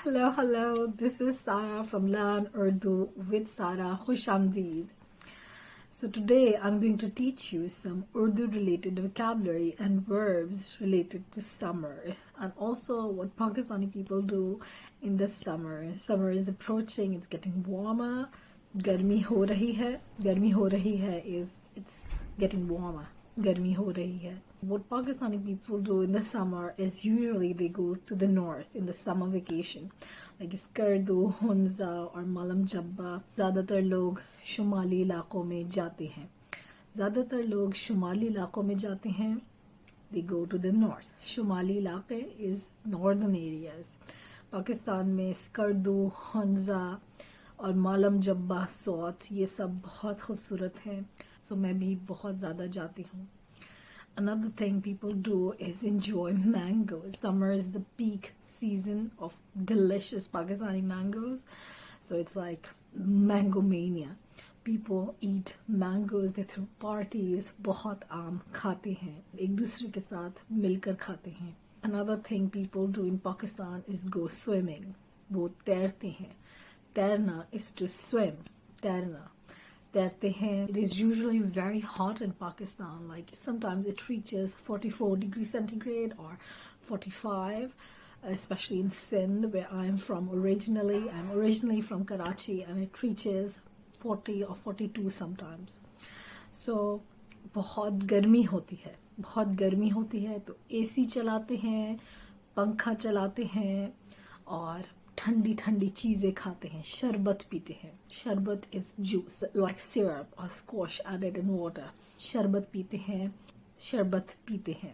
Hello, hello. This is Sarah from Learn Urdu with Sarah. Khush Amdeed. So today I'm going to teach you some Urdu related vocabulary and verbs related to summer and also what Pakistani people do in the summer. Summer is approaching, it's getting warmer. Garmi ho rahi hai. Garmi ho rahi hai is it's getting warmer. Garmi ho rahi hai. What Pakistani people do in the summer is usually they go to the north in the summer vacation, like Skardu, Hunza और Malam Jabba. ज़्यादातर लोग शुमाली इलाकों में जाते हैं. ज़्यादातर लोग शुमाली इलाकों में जाते हैं. They go to the north. शुमाली इलाके is northern areas. पाकिस्तान में स्कर्दू, हंजा और मालम जब्बा सौत ये सब बहुत खूबसूरत हैं. So मैं भी बहुत ज़्यादा जाती हूँ. Another thing people do is enjoy mangoes. Summer is the peak season of delicious Pakistani mangoes. So it's like mango mania. People eat mangoes, they throw parties, बहुत आम खाते हैं, एक दूसरे के साथ मिलकर खाते हैं. Another thing people do in Pakistan is go swimming. वो तैरते हैं. तैरना is to swim. तैरना. तैरते हैं. It is usually very hot in Pakistan. Like sometimes it reaches 44 degrees centigrade or 45, especially in Sindh where I'm from originally. I'm originally from Karachi and it reaches 40 or 42 sometimes. So बहुत गर्मी होती है. बहुत गर्मी होती है तो AC चलाते हैं, पंखा चलाते हैं और ठंडी ठंडी चीज़ें खाते हैं. शरबत पीते हैं. शरबत is juice like syrup or squash added in water. शरबत पीते हैं. शरबत पीते हैं.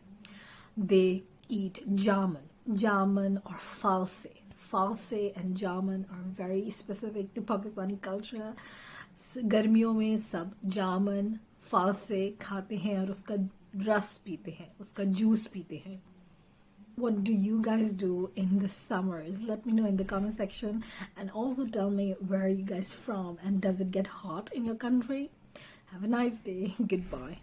They eat jamun. Jamun or false. False and jamun are very specific to Pakistani culture. गर्मियों में सब जामुन फालसे खाते हैं और उसका रस पीते हैं, उसका जूस पीते हैं. What do you guys do in the summers? Let me know in the comment section and also tell me where are you guys from and does it get hot in your country? Have a nice day. Goodbye.